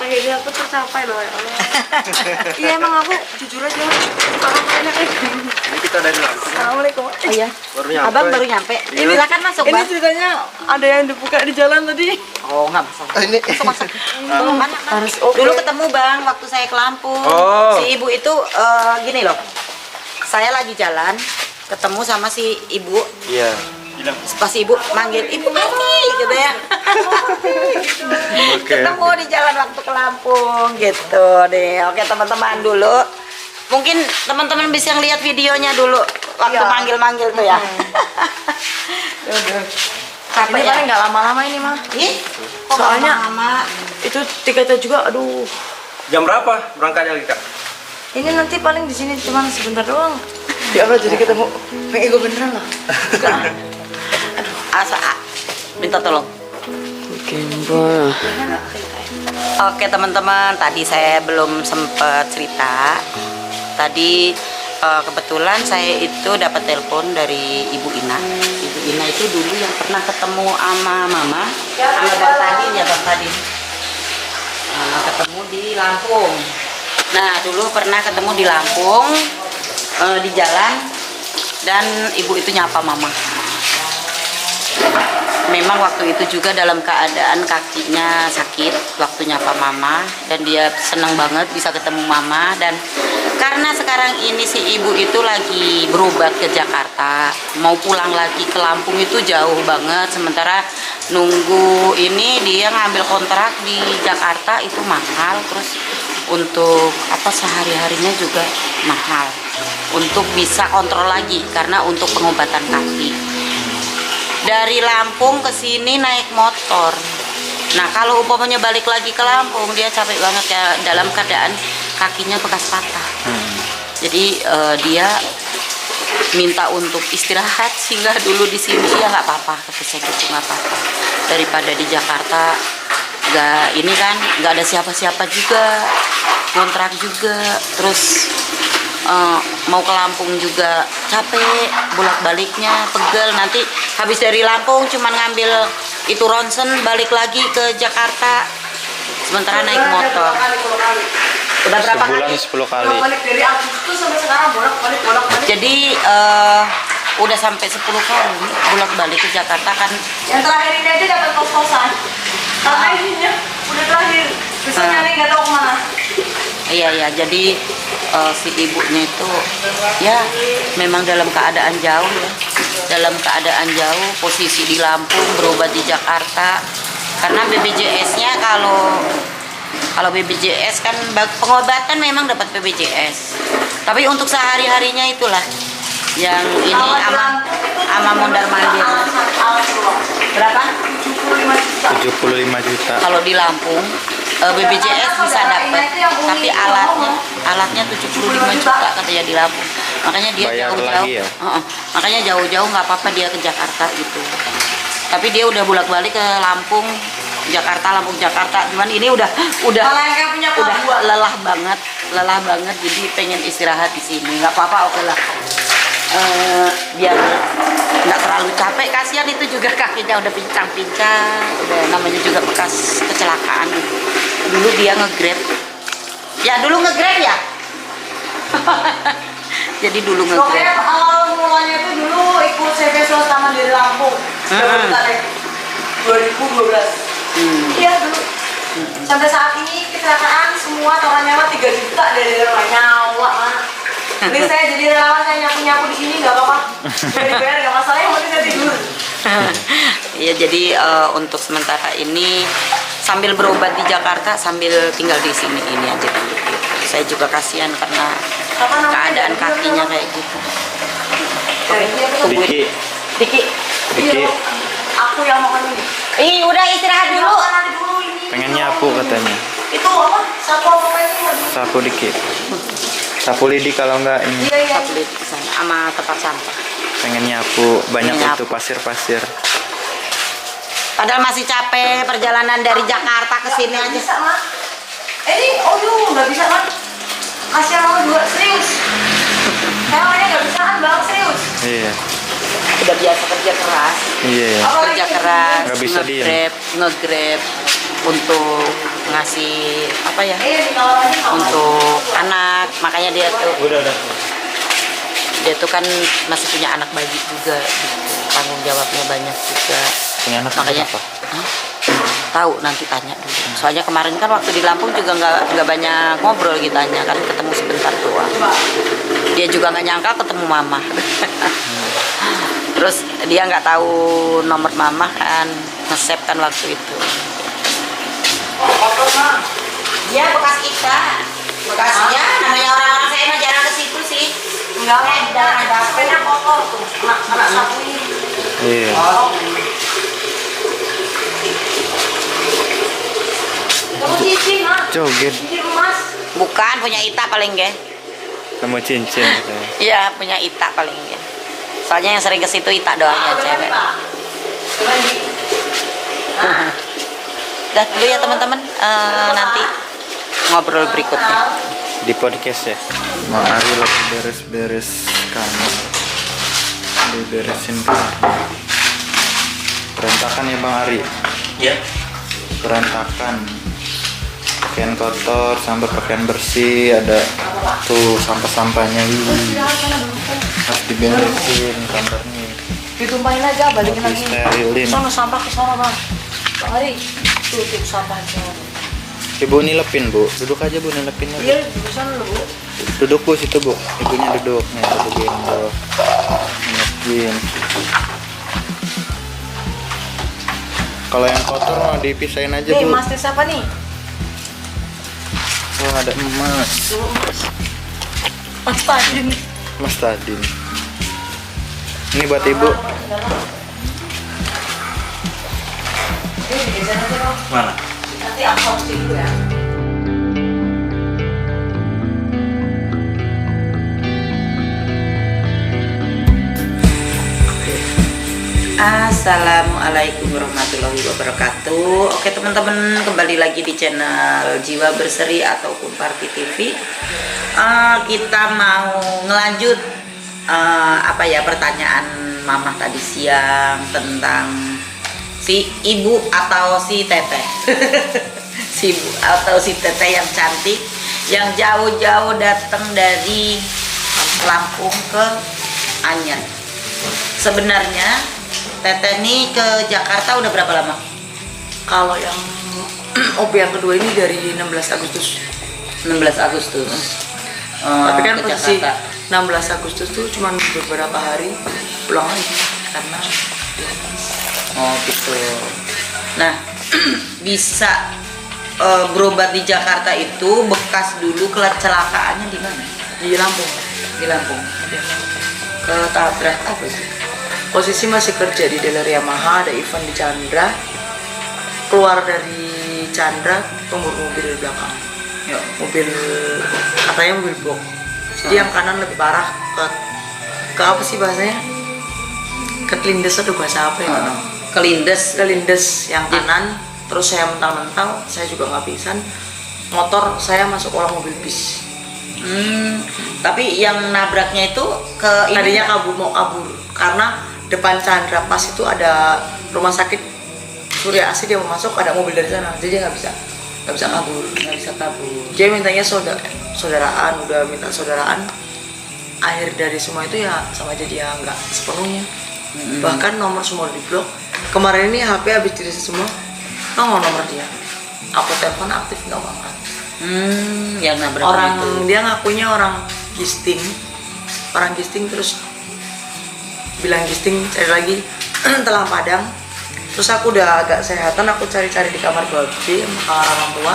Akhirnya aku tercapai loh ya Allah. Iya emang aku jujur aja orang banyak Ini kita dari langsung. Assalamualaikum. Oh iya. Baru nyampe. Abang baru nyampe. Iya. Silakan masuk, Ini Bang. ceritanya ada yang dibuka di jalan tadi. Oh, enggak masalah. Ini. Masuk. Mana? Harus oke. Dulu ketemu Bang waktu saya ke Lampung. Oh. Si ibu itu gini loh. Saya lagi jalan ketemu sama si ibu. Iya. Pas ibu manggil, "Ibu Kati," gitu ya. Oke. Ketemu di jalan waktu ke Lampung gitu deh. Oke, teman-teman dulu. Mungkin teman-teman bisa ngeliat videonya dulu waktu Iya. manggil-manggil tuh ya. Capek Ini ya? paling nggak lama-lama ini mah. Ih, kok Soalnya- lama-lama? Itu tiketnya juga, aduh. Jam berapa berangkatnya Kak? Ini nanti paling di sini cuma sebentar doang. Ya Allah jadi ketemu. Kayak ego beneran lah. Minta tolong. Gimbal. Oke teman-teman, tadi saya belum sempat cerita. Tadi kebetulan saya itu dapat telepon dari Ibu Ina. Ibu Ina itu dulu yang pernah ketemu sama Mama, sama Bang Tadin ya Bang Tadin. Ketemu di Lampung. Nah dulu pernah ketemu di Lampung di jalan dan Ibu itu nyapa Mama. Memang waktu itu juga dalam keadaan kakinya sakit waktu nyapa Mama dan dia senang banget bisa ketemu Mama. Dan karena sekarang ini si ibu itu lagi berobat ke Jakarta, mau pulang lagi ke Lampung itu jauh banget, sementara nunggu ini dia ngambil kontrak di Jakarta itu mahal, terus untuk apa sehari-harinya juga mahal untuk bisa kontrol lagi karena untuk pengobatan kaki. Dari Lampung ke sini naik motor. Nah, kalau umpamanya balik lagi ke Lampung, dia capek banget ya dalam keadaan kakinya bekas patah. Jadi dia minta untuk istirahat sehingga dulu di sini ya nggak apa-apa, kata saya gitu nggak apa-apa. Daripada di Jakarta nggak ini kan nggak ada siapa-siapa juga, kontrak juga, terus mau ke Lampung juga capek, bolak-baliknya pegel. Nanti habis dari Lampung cuman ngambil itu ronsen balik lagi ke Jakarta, sementara naik motor. Udah berapa Sebulan kali? 10 kali. Balik dari Agustus sampai sekarang bolak-balik. Jadi udah sampai 10 kali bolak-balik ke Jakarta kan. Yang terakhir ini aja dapat kos-kosan. Karena ininya udah terakhir. Bisa nyari nggak tahu kemana. Iya, jadi si ibunya itu ya memang dalam keadaan jauh ya. Dalam keadaan jauh, posisi di Lampung, berobat di Jakarta. Karena BPJS-nya kalau BPJS kan pengobatan memang dapat BPJS. Tapi untuk sehari-harinya itulah yang ini ama mondar mandir. Berapa? 75 juta. Kalau di Lampung BPJS bisa dapat, tapi alatnya 75 juta katanya di Lampung. Makanya dia Bayar jauh-jauh. lagi ya? Makanya jauh-jauh nggak apa-apa dia ke Jakarta gitu. Tapi dia udah bolak-balik ke Lampung, Jakarta, Lampung, Jakarta. Cuman ini udah lelah banget, jadi pengen istirahat di sini. Nggak apa-apa, oke lah. Biar nggak terlalu capek, kasihan itu juga kakinya udah pincang-pincang, udah namanya juga bekas kecelakaan. Dulu dia nge-grab ya jadi dulu nge-grab. Pokoknya awal mulanya itu dulu ikut CV swasta Mandiri Lampung. Zaman 2012. Iya dulu. Sampai saat ini kecelakaan semua totalnya 3 juta dari rumah nyawa. Ini saya jadi relawan, saya nyapu-nyapu di sini nggak apa-apa. Udah dibayar nggak masalah, yang penting saya tidur. Iya, jadi untuk sementara ini sambil berobat di Jakarta sambil tinggal di sini ini aja dulu. Saya juga kasihan karena keadaan kakinya kayak gitu. Diki, Diki. Diki, Aku yang makan ini. Udah istirahat dulu. Nanti dulu ini. pengen nyapu katanya. Itu apa? Sapu apa ini? Sapu Diki. Sapu lidi kalau enggak ini. Iya. Kita beli di sana sama tempat sampah. Pengen nyapu, banyak Nyapu. itu pasir-pasir. Padahal masih capek perjalanan dari Jakarta ke sini aja. Bisa, Mak. Ini, nggak bisa kan? Kasihan sama dua, serius. Emangnya nggak bisa kan bang, serius. Iya. Udah biasa kerja keras. Iya. Ya. Apalagi Kerja keras, Nggak bisa diem. nge-grab untuk ngasih apa ya? Di kamar aja nggak Untuk anak, makanya dia Udah. tuh kan masih punya anak bayi juga gitu. Tanggung jawabnya banyak juga. Punya anak Makanya apa? Hah? Tahu nanti tanya dulu. Soalnya kemarin kan waktu di Lampung juga nggak banyak ngobrol kitanya kan, ketemu sebentar doang. Dia juga nggak nyangka ketemu mama. Terus dia nggak tahu nomor mama kan, nge-save kan waktu itu. kotor mah. Dia bekas kita. Bekasnya namanya orang-orang saya mah jarang ke situ sih. Enggak ada sepeda kotor tuh. Anak sapu ini. Iya. Kamu cincin mah. Joget. Cincin emas. Bukan punya Ita paling ge. Kamu cincin. Iya punya Ita paling ge. Soalnya yang sering ke situ Ita doang ya cewek. Udah dulu ya teman-teman. Nanti ngobrol berikutnya. Di podcast ya. Mak Ari lagi beres-beres kamar. Diberesin kamar. Berantakan ya Bang Ari. Ya. Berantakan. Pakaian kotor sampai pakaian bersih, ada tuh sampah-sampahnya. Harus diberesin kamarnya. Ditumpahin aja, balikin Harus lagi. disterilin. Sono sampah ke sono bang. Bang Ari, tuh sampah ke sono. Ibu nilepin Bu, duduk aja Bu, nilepin aja. Iya, di sana loh bu. Duduk Bu situ Bu, ibunya duduk. Nih, duduk gendong. Nilepin. Kalau yang kotor mau dipisahin aja Nih, Bu. mas siapa nih? Wah ada emas. Tuh, mas. Mas Tadin. Mas Tadin. Ini buat Ibu. Ini digeser aja bang. Mana? Nanti absorpsi dulu ya. Assalamualaikum warahmatullahi wabarakatuh. Oke teman-teman, kembali lagi di channel Jiwa Berseri ataupun Party TV. Kita mau ngelanjut pertanyaan Mama tadi siang tentang si ibu atau si teteh. Si ibu atau si teteh yang cantik, yang jauh-jauh datang dari Lampung ke Anyer. Sebenarnya Teteh ini ke Jakarta udah berapa lama? Kalau yang OP yang kedua ini dari 16 Agustus. 16 Agustus. Tapi kan ke posisi Jakarta. 16 Agustus tuh cuma beberapa hari pulang lagi karena Oh gitu. Nah, bisa berobat di Jakarta itu bekas dulu kecelakaannya di mana? di Lampung. Di Lampung. Ketabrak apa sih? Posisi masih kerja di dealer Yamaha, ada event di Chandra. Keluar dari Chandra, tunggu mobil di belakang. Ya. Mobil katanya mobil box. Jadi yang kanan lebih parah ke apa sih bahasanya? Kelindes atau bahasa apa ya? Kelindes. Kelindes yang kanan, terus saya mental-mental, saya juga nggak pingsan. Motor saya masuk kolong mobil bis. Tapi yang nabraknya itu ke ini Tadinya nggak? mau kabur karena depan Chandra pas itu ada rumah sakit Surya Asih, dia mau masuk ada mobil dari sana, jadi dia nggak bisa kabur. Nggak bisa kabur. Dia mintanya saudaraan, udah minta saudaraan. Akhir dari semua itu ya sama aja dia nggak sepenuhnya. Bahkan nomor semua di blok. Kemarin ini HP habis diisi semua, nongol nomor dia. Aku telepon aktif nggak angkat. Yang nabrak Orang itu. dia ngakunya orang gisting terus bilang gisting, cari lagi telang Padang. Terus aku udah agak sehatan, aku cari-cari di kamar babi sama orang tua,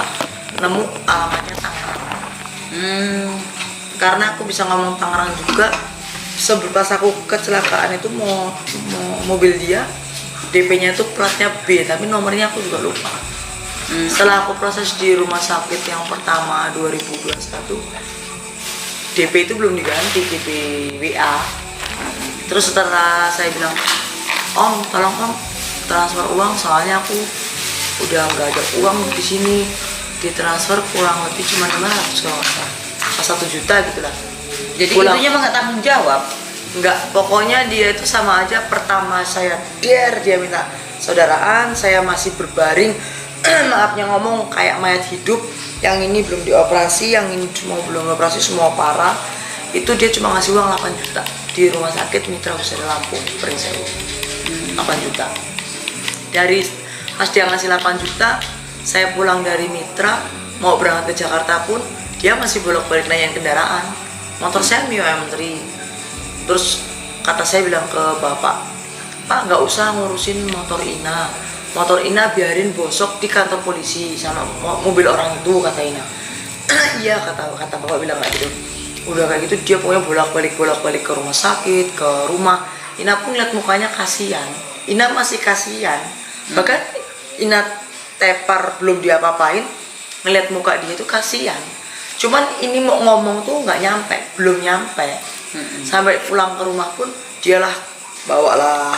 nemu alamatnya Tangerang. Karena aku bisa ngomong Tangerang juga. Sebelum pas aku kecelakaan itu mau mobil dia, DP-nya itu platnya B, tapi nomornya aku juga lupa. Setelah aku proses di rumah sakit yang pertama 2021, DP itu belum diganti, DP WA. Terus setelah saya bilang, Om, tolong Om transfer uang, soalnya aku udah nggak ada uang di sini. ditransfer kurang lebih cuma 500 kalau nggak salah. 1 juta gitu lah. Jadi Pulang. ibunya mah nggak tanggung jawab. Enggak, pokoknya dia itu sama aja. Pertama saya dia minta saudaraan, saya masih berbaring maafnya ngomong kayak mayat hidup. Yang ini belum dioperasi, yang ini cuma belum dioperasi, semua parah. Itu dia cuma ngasih uang 8 juta di rumah sakit Mitra Husada Lampung, Pringsewu. 8 juta. Dari pas dia ngasih 8 juta, saya pulang dari Mitra mau berangkat ke Jakarta pun dia masih bolak-balik nanyain kendaraan. Motor saya Mio M3. Terus kata saya bilang ke bapak, Pak nggak usah ngurusin motor Ina. Motor Ina biarin bosok di kantor polisi sama mobil orang itu, kata Ina. Iya, kata bapak bilang kayak gitu. Udah kayak gitu dia pokoknya bolak-balik ke rumah sakit, ke rumah. Ina pun lihat mukanya kasihan. Ina masih kasihan. Bahkan Ina tepar belum diapa-apain, ngeliat muka dia itu kasihan. Cuman ini mau ngomong tuh nggak nyampe, belum nyampe. Sampai pulang ke rumah pun dialah bawalah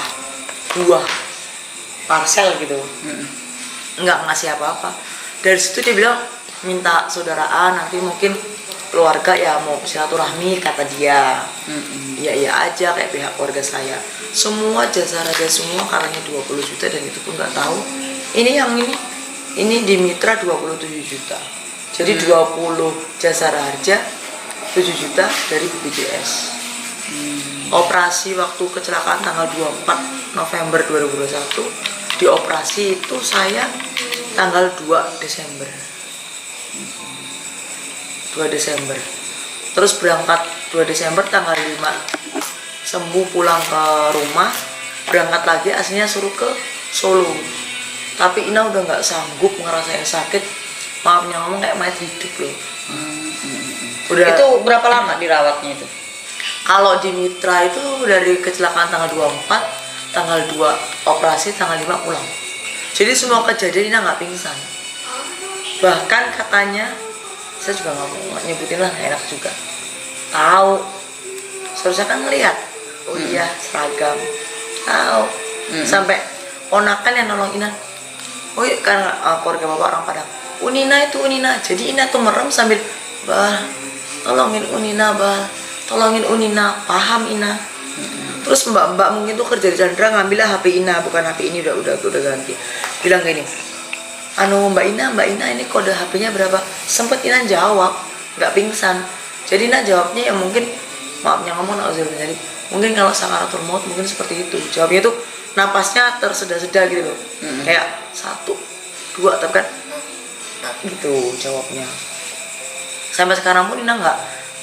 buah parcel gitu, nggak ngasih apa-apa. Dari situ dia bilang minta saudaraan, nanti mungkin keluarga ya mau silaturahmi, kata dia. Iya aja kayak pihak keluarga saya. Semua jasa raja semua karanya 20 juta dan itu pun nggak tahu. Ini di Mitra 27 juta. Jadi 20 jasa raja, 7 juta dari BPJS. Operasi waktu kecelakaan tanggal 24 November 2021, dioperasi itu saya tanggal 2 Desember. 2 Desember. Terus berangkat 2 Desember tanggal 5 sembuh, pulang ke rumah, berangkat lagi aslinya suruh ke Solo. Tapi Ina udah nggak sanggup ngerasain sakit, maafnya ngomong kayak mayat hidup loh. Udah. Itu berapa lama dirawatnya itu? Kalau di Mitra itu dari kecelakaan tanggal 24, tanggal 2 operasi, tanggal 5 pulang. Jadi semua kejadian Ina nggak pingsan. Bahkan katanya, saya juga nggak mau nyebutin lah, enak juga. Tahu, seharusnya kan ngeliat. Oh iya, seragam. Tahu. Sampai ponakan yang nolong Ina. Oh iya, karena keluarga bapak orang Padang. Unina itu Unina. Jadi Ina tuh merem sambil, bah, tolongin Unina, bah. Tolongin Unina, paham Ina. Terus mbak mungkin tuh kerja di Chandra, ngambillah HP Ina, bukan HP ini udah ganti. Bilang gini, Mbak Ina ini kode HP-nya berapa? Sempet Ina jawab, nggak pingsan. Jadi Ina jawabnya ya mungkin, maafnya ngomong jadi mungkin kalau sakaratul maut mungkin seperti itu. Jawabnya tuh napasnya terseda-seda gitu loh. Kayak 1, 2, tapi kan gitu jawabnya. Sampai sekarang pun Ina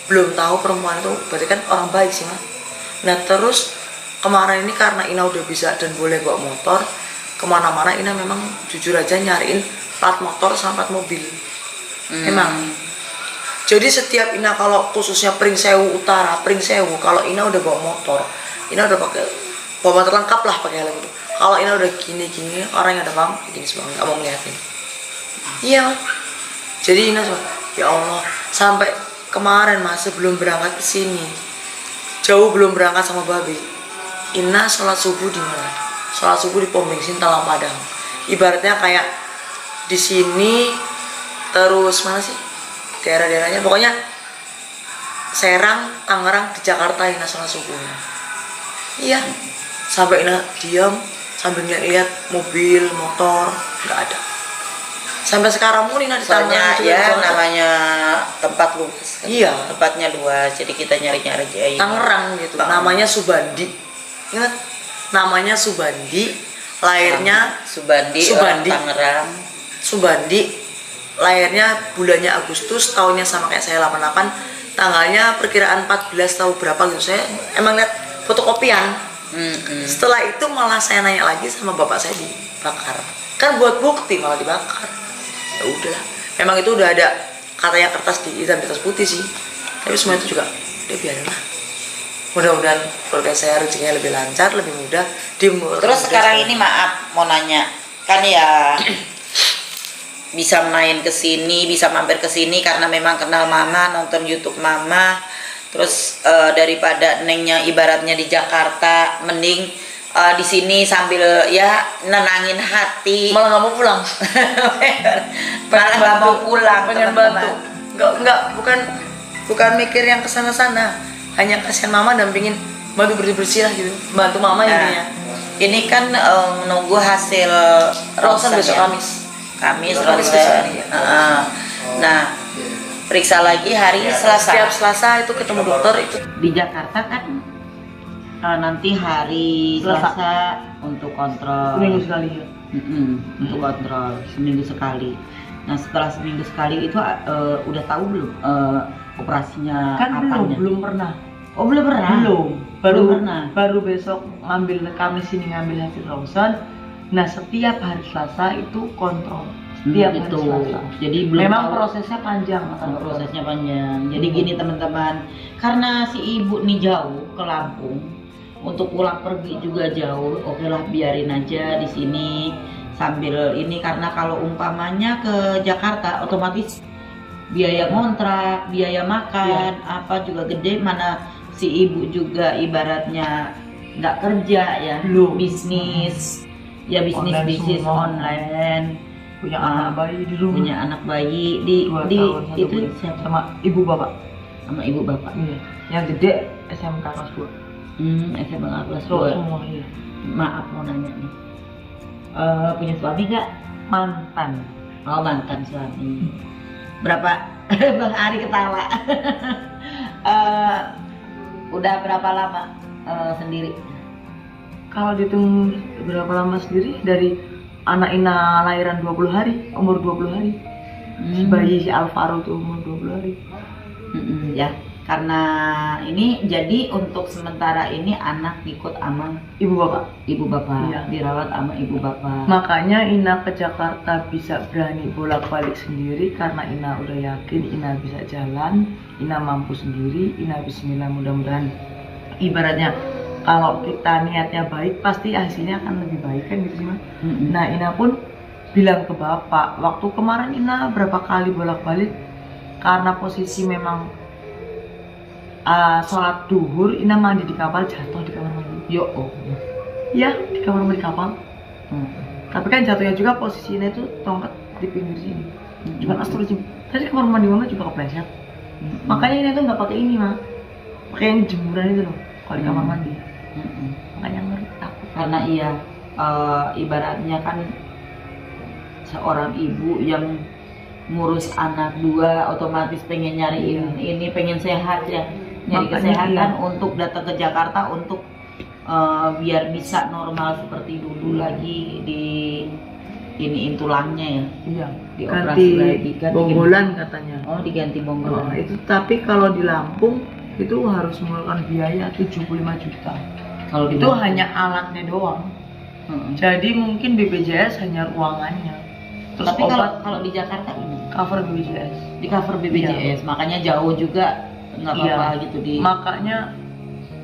belum tahu perempuan itu berarti kan orang baik sih, Mas. Nah terus kemarin ini karena Ina udah bisa dan boleh bawa motor kemana-mana, Ina memang jujur aja nyariin plat motor sama plat mobil. Memang. Jadi setiap Ina kalau khususnya Pringsewu Utara, Pringsewu, kalau Ina udah bawa motor, Ina udah bawa motor lengkap lah pakai helm itu. Kalau Ina udah gini-gini, orang yang ada paham gini semua nggak mau ngeliatin. Iya, Mas. Jadi Ina ya Allah, sampai kemarin Mas sebelum berangkat ke sini, jauh belum berangkat sama Babi, Ina sholat subuh di mana? Sholat subuh di pom bensin Talang Padang. Ibaratnya kayak di sini terus mana sih daerah-daerahnya, pokoknya Serang, Tangerang, di Jakarta Ina sholat subuhnya. Iya, sampai Ina diam sambil ngeliat mobil, motor, nggak ada. Sampai sekarang pun Ina di Tangerang ya namanya tempat luas kan? Iya, tempatnya luas, jadi kita nyari-nyari aja Tangerang gitu. Namanya Subandi. Ingat? Namanya Subandi, lahirnya Subandi. Tangerang. Subandi, lahirnya bulannya Agustus, tahunnya sama kayak saya 88, tanggalnya perkiraan 14 tahun berapa gitu. Saya emang lihat fotokopian. Setelah itu malah saya nanya lagi sama bapak saya, dibakar. Kan buat bukti malah dibakar. Ya udahlah, memang itu udah ada katanya kertas di hitam di atas putih sih, tapi semua itu juga udah biarin lah. Mudah-mudahan keluarga saya rezekinya lebih lancar, lebih mudah. Terus sekarang ini maaf mau nanya, kan ya bisa main ke sini, bisa mampir ke sini karena memang kenal Mama, nonton YouTube Mama. Terus daripada Nengnya ibaratnya di Jakarta, mending di sini sambil ya nenangin hati. Malah nggak mau pulang. Malah nggak mau pulang, Pengen teman-teman. bantu. Bukan mikir yang kesana-sana. Hanya kasihan mama dan pengen bantu bersih-bersih lah gitu. Bantu mama Nah, intinya. ini kan nunggu hasil Ronsen besok ya. Kamis. Kamis Kamis ronsen. besok hari ya. Nah, periksa lagi hari Selasa. Setiap Selasa itu ketemu dokter itu. Di Jakarta kan nanti hari Selasa. Selasa untuk kontrol. Seminggu sekali ya. Untuk kontrol seminggu sekali. Nah, setelah seminggu sekali itu udah tahu belum operasinya Kan apanya? belum pernah. Oh, belum pernah. Baru pernah. Baru besok Kamis ini ngambil hasil ronsen. Nah, setiap hari Selasa itu kontrol. Setiap hari Gitu. Selasa. Jadi belum Memang tahu. prosesnya panjang, Prosesnya panjang. Jadi gini teman-teman, karena si ibu nih jauh ke Lampung, untuk pulang pergi juga jauh. Oke lah, biarin aja di sini sambil ini, karena kalau umpamanya ke Jakarta otomatis biaya ngontrak, biaya makan, apa juga gede, mana si ibu juga ibaratnya nggak kerja ya, Belum. bisnis bisnis semua. online, Punya anak bayi di rumah. punya anak bayi di 2 di tahun, 1 itu bulan. siapa? Sama ibu bapak. Sama ibu bapak. Iya. Yang gede SMK kelas 2. SMA kelas Cowok 2. semua iya. Maaf mau nanya nih, punya suami nggak? Mantan. Oh, mantan suami. Berapa? Bang Ari ketawa. Udah berapa lama sendiri? Kalau dihitung berapa lama sendiri dari anak Ina lahiran 20 hari, umur 20 hari. Si bayi si Alvaro tuh umur 20 hari. Ya, karena ini jadi untuk sementara ini anak ikut sama Ibu bapak. ibu bapak, Iya. dirawat sama ibu bapak. Makanya Ina ke Jakarta bisa berani bolak-balik sendiri karena Ina udah yakin Ina bisa jalan, Ina mampu sendiri, Ina bismillah mudah-mudahan. Ibaratnya kalau kita niatnya baik pasti hasilnya akan lebih baik kan gitu sih Mas. Nah Ina pun bilang ke bapak, waktu kemarin Ina berapa kali bolak-balik karena posisi memang sholat duhur, Ina mandi di kapal, jatuh di kamar mandi. Yo, oh. Iya, di kamar mandi kapal. Tapi kan jatuhnya juga posisinya itu tongkat di pinggir sini. Cuma astagfirullahaladzim. Tadi kamar mandi mama juga kepleset. Makanya ini tuh nggak pakai ini mah, pakai yang jemuran itu loh. Kalau di kamar mandi. Makanya ngeri takut. Karena iya, ibaratnya kan seorang ibu yang ngurus anak 2 otomatis pengen nyariin ini, pengen sehat ya, nyari Makanya kesehatan untuk datang ke Jakarta untuk biar bisa normal seperti dulu lagi, di iniin tulangnya ya, Iya. dioperasi lagi, ganti bonggolan katanya. Oh, diganti bonggolan. Oh, itu tapi kalau di Lampung itu harus mengeluarkan biaya 75 juta. Kalau Itu hanya alatnya doang. Jadi mungkin BPJS hanya ruangannya. Terus tapi obat kalau di Jakarta ini cover BPJS. di cover BPJS, makanya jauh juga nggak apa-apa gitu di. Makanya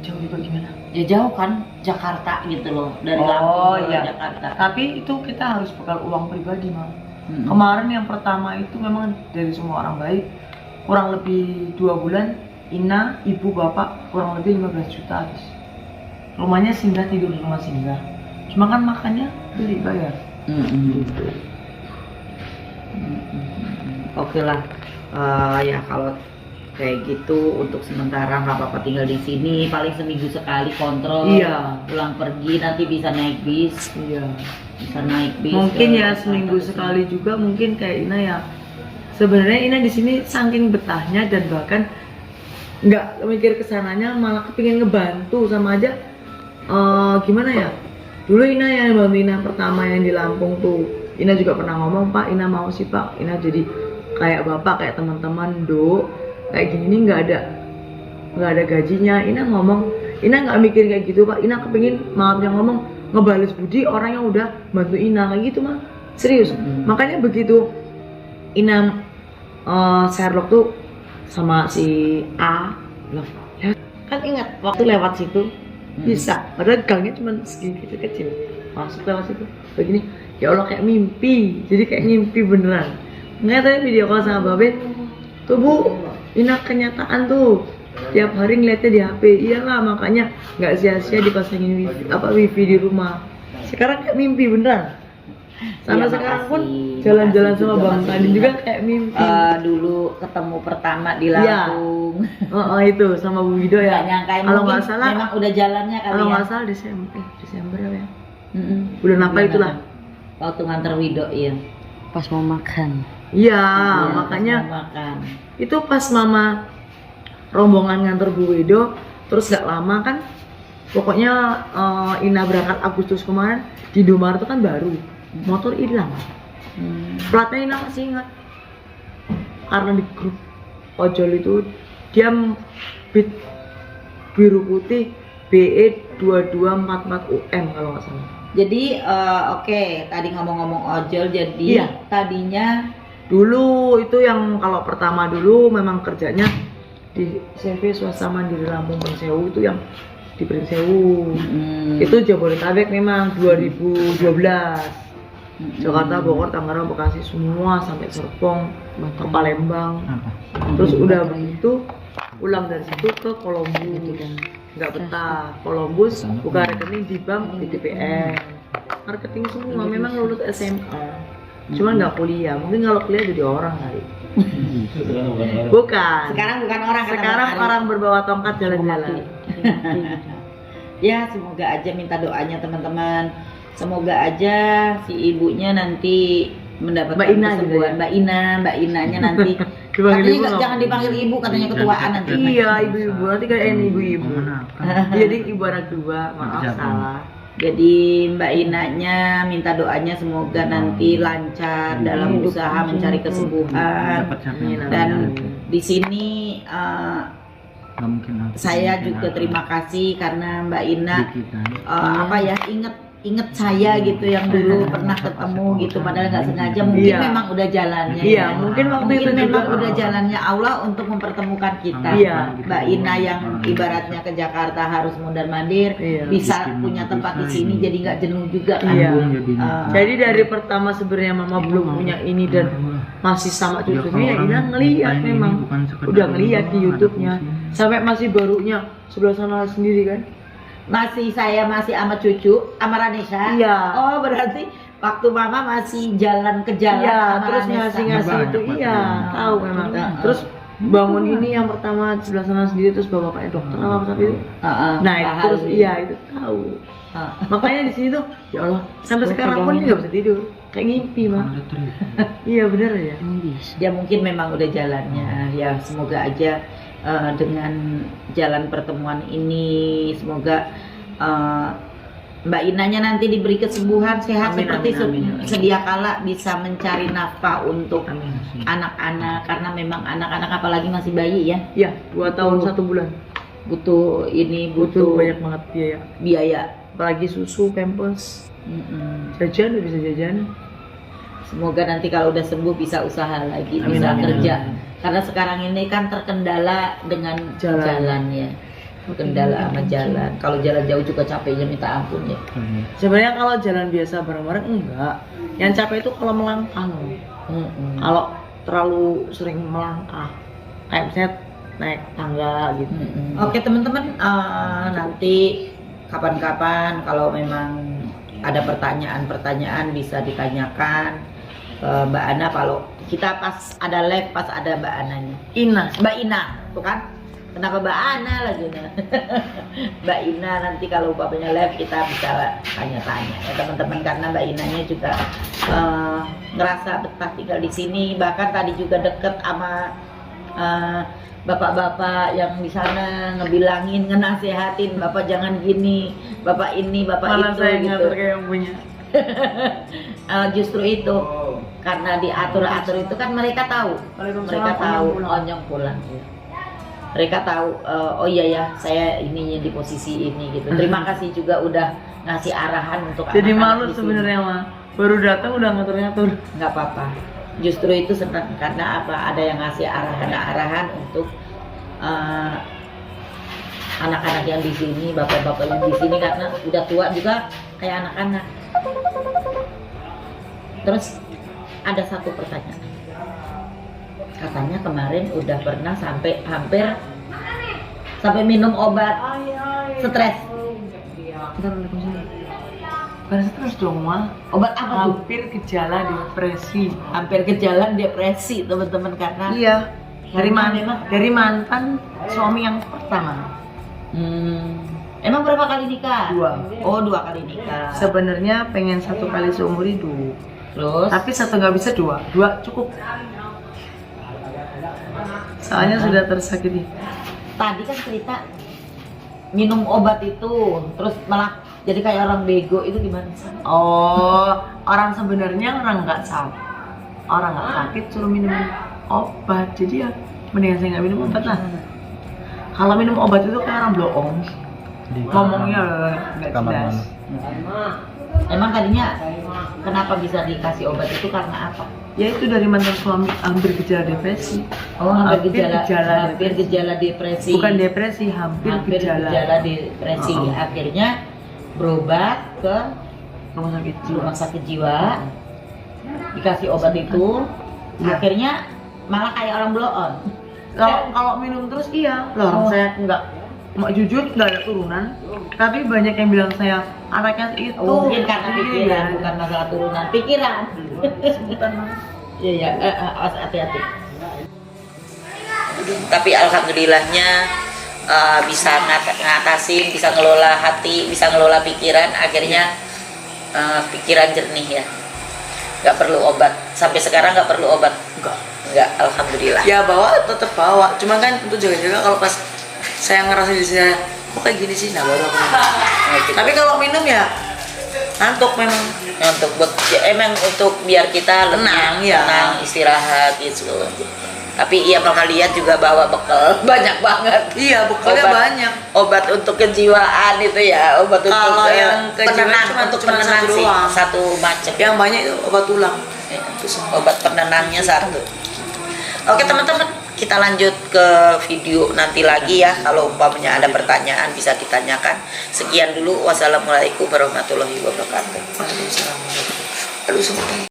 jauh juga gimana? Ya jauh kan, Jakarta gitu loh, dari Oh, Lampung ke iya. Jakarta. Tapi itu kita harus bekal uang pribadi, Mam. Mm-mm. Kemarin yang pertama itu memang dari semua orang baik, kurang lebih 2 bulan, Ina, ibu, bapak kurang lebih 15 juta habis. Rumahnya singgah, tidur di rumah singgah. Cuma kan makannya beli bayar. Gitu. Oke lah, ya kalau kayak gitu untuk sementara nggak apa-apa, tinggal di sini paling seminggu sekali kontrol. Iya. Pulang pergi nanti bisa naik bis, Iya. bisa naik bis. Mungkin ke ya Jakarta seminggu ke sini. sekali juga mungkin kayak Ina ya. Sebenarnya Ina di sini saking betahnya dan bahkan nggak mikir kesananya, malah kepingin ngebantu sama aja. Gimana ya? Dulu Ina yang bantu Ina pertama yang di Lampung tuh, Ina juga pernah ngomong, Pak, Ina mau sih Pak, Ina jadi kayak bapak, kayak teman-teman, Do, kayak gini nih nggak ada gajinya. Ina ngomong, Ina nggak mikir kayak gitu Pak, Ina kepingin, maafnya ngomong, ngebales budi orang yang udah bantu Ina kayak gitu mah, serius. Makanya begitu Ina Sherlock tuh sama si A, loh, kan ingat waktu lewat situ bisa, padahal gangnya cuma segini kecil, masuk lewat situ begini, ya Allah kayak mimpi, jadi kayak mimpi beneran. Nggak, tadi video call sama Babet tuh Bu, Ina kenyataan tuh tiap hari ngeliatnya di HP. Iyalah, makanya nggak sia-sia dipasangin wifi di rumah. Sekarang kayak mimpi beneran. Sampai Iya, sekarang makasih. pun jalan-jalan Makasih sama juga, Bang makasih Tadin juga juga. kayak mimpi. Dulu ketemu pertama di Iya. Lampung. Itu sama Bu Wido ya. Nggak nyangka Kalau mungkin nggak salah, memang udah jalannya kali kalau ya. nggak salah Desember ya. Mm-mm. Bulan apa Bulan itulah. apa? Waktu nganter Wido, iya. Pas mau makan. Iya, Iya, makanya pas mau makan. itu pas mama rombongan nganter Bu Wido, terus gak lama kan, pokoknya Ina berangkat Agustus kemarin di Indomaret itu kan baru, motor hilang, platnya Ina masih ingat, karena di grup ojol itu dia bit biru putih BE 2244 UM kalau nggak salah. Jadi oke, tadi ngomong-ngomong ojol, jadi Iya. tadinya Dulu itu yang kalau pertama dulu memang kerjanya di CV Swasta Mandiri Lampung Prinsewu, itu yang di Prinsewu. Itu Jabodetabek memang 2012. Jakarta, Bogor, Tangerang, Bekasi semua sampai Serpong, ke Palembang. Terus udah begitu pulang dari situ ke Columbus. Nggak betah. Columbus buka rekening di bank di TPN. Marketing semua, memang lulus SMA. Cuman nggak kuliah, mungkin kalau kuliah jadi orang kali. Bukan. sekarang bukan orang, kata Sekarang Bang Ari. orang berbawa tongkat jalan-jalan. Ya, semoga aja, minta doanya teman-teman. Semoga aja si ibunya nanti mendapatkan Mbak Ina gitu kesembuhan. ya? Mbak Inanya nanti Dipanggil katanya ibu nggak jangan mau. dipanggil ibu, katanya ketuaan nanti. Iya, ibu-ibu nanti kayak ibu-ibu. Jadi ibu anak dua, maaf salah. Jadi Mbak Inanya minta doanya semoga nanti lancar dalam usaha mencari kesembuhan. Dan di sini saya juga terima kasih karena Mbak Ina inget saya gitu, yang dulu pernah ketemu gitu, padahal nggak sengaja, mungkin Iya. memang udah jalannya. Iya, ya. mungkin waktu itu memang juga. udah jalannya Allah untuk mempertemukan kita. Iya. Mbak Ina yang ibaratnya ke Jakarta harus mondar-mandir, Iya. bisa punya tempat di sini, jadi nggak jenuh juga kan. Iya. Ah. Jadi dari pertama sebenarnya mama belum punya ini dan masih sama cucunya, ya Ina ngeliat memang udah ngeliat di YouTube-nya, sampai masih barunya sebelah sana sendiri kan. Saya masih sama cucu, sama Ranesha. Iya. Oh, berarti waktu mama masih jalan ke jalan Iya, sama terus Ranesha. ngasih itu iya, tahu memang. Terus bangun ini yang pertama sebelah sana sendiri, terus bawa bapaknya dokter apa tadi itu. Nah, itu terus iya itu tahu. Makanya di sini tuh ya Allah, sampai sekarang pun dia nggak bisa tidur. Kayak ngimpi, Mak. Iya bener ya. Ya mungkin memang udah jalannya. Ya semoga aja dengan jalan pertemuan ini, semoga Mbak Inanya nanti diberi kesembuhan, sehat Amin, seperti amin, amin. sedia kala, bisa mencari nafkah untuk anak-anak, karena memang anak-anak apalagi masih bayi ya, Iya, 2 tahun 1 bulan. butuh ini, Butuh butuh banyak banget biaya. biaya. Apalagi susu, pampers, Mm-mm. jajan udah bisa jajan. Semoga nanti kalau udah sembuh bisa usaha lagi, Amin, bisa amin, kerja. amin. Karena sekarang ini kan terkendala dengan Jalan. jalannya. Kendala sama jalan. Kalau jalan jauh juga capeknya minta ampun ya. Sebenarnya kalau jalan biasa bareng-bareng enggak. Yang capek itu kalau melangkah loh. Mm-mm. Kalau terlalu sering melangkah, kayak misalnya naik tangga gitu. Oke teman-teman, nanti kapan-kapan kalau memang ada pertanyaan-pertanyaan bisa ditanyakan ke Mbak Ana. Kalau kita pas ada live, pas ada Mbak Ananya, Mbak Ina, tuh kan? Kenapa Mbak Ana lagi? Mbak Ina, nanti kalau bapaknya live kita bisa tanya-tanya ya teman-teman, karena Mbak Inanya juga ngerasa betah tinggal di sini. Bahkan tadi juga deket sama bapak-bapak yang di sana, ngebilangin, ngenasehatin, bapak jangan gini, bapak ini, bapak Malah itu saya gitu. ngatur kayak yang punya. Justru itu karena diatur-atur itu kan mereka tahu, mereka tahu onyong pulang. Mereka tahu, oh iya ya, saya ininya di posisi ini gitu. Terima kasih juga udah ngasih arahan untuk Jadi anak-anak malu di sini. sebenarnya mah. Baru datang udah ngatur-ngatur. Nggak apa-apa. Justru itu senang karena apa? Ada yang ngasih arahan-arahan untuk anak-anak yang di sini, bapak-bapak yang di sini, karena udah tua juga kayak anak-anak. Terus ada satu pertanyaan. Katanya kemarin udah pernah sampai hampir sampai minum obat stres. Bukan stres dong, Ma. Obat apa tuh? Hampir gejala depresi. Hampir gejala depresi teman-teman karena Iya. Memang. Dari mantan suami yang pertama. Emang berapa kali nikah? 2. Oh, 2 kali nikah. Sebenarnya pengen 1 kali seumur hidup. Terus? Tapi 1 nggak bisa, 2 cukup. Soalnya sudah tersakiti. Tadi kan cerita minum obat itu, terus malah jadi kayak orang bego, itu gimana sih? Oh, orang sebenarnya orang nggak sakit suruh minum obat. Jadi ya mendingan saya nggak minum obat lah. Kalau minum obat itu kayak orang bohong. Ngomongnya nggak Kamar jelas. Emang tadinya kenapa bisa dikasih obat itu karena apa? Ya itu dari mantan suami hampir gejala depresi. Oh, hampir gejala depresi. depresi. Bukan depresi, hampir gejala. depresi. Akhirnya berobat ke rumah sakit jiwa. Dikasih obat itu, akhirnya malah kayak orang blow on. Kalau minum terus iya. Loh, saya nggak jujur nggak ada turunan. Tapi banyak yang bilang saya anaknya itu. Mungkin karena pikiran, bukan masalah turunan, pikiran. Iya, hati-hati. Tapi alhamdulillahnya bisa ngatasin, bisa ngelola hati, bisa ngelola pikiran, akhirnya pikiran jernih ya. Nggak perlu obat. Sampai sekarang nggak perlu obat. Enggak, alhamdulillah. Ya tetap bawa. Cuma kan untuk jaga-jaga kalau pas saya ngerasa di saya kok kayak gini sih, nah baru aku minum. Tapi kalau minum ya ngantuk memang. Emang untuk biar kita Tenang, ya. tenang, istirahat gitu. Tapi iya bakal lihat juga bawa bekal banyak banget. Iya, bekalnya Obat. banyak. Obat untuk kejiwaan itu ya, obat Kalau untuk yang kejiwaan cuma satu sih, doang. satu macam. Yang banyak itu obat tulang. Obat penenangnya satu. Oke teman-teman, kita lanjut ke video nanti lagi ya. Kalau umpamanya ada pertanyaan bisa ditanyakan. Sekian dulu. Wassalamualaikum warahmatullahi wabarakatuh. Aduh, sebentar.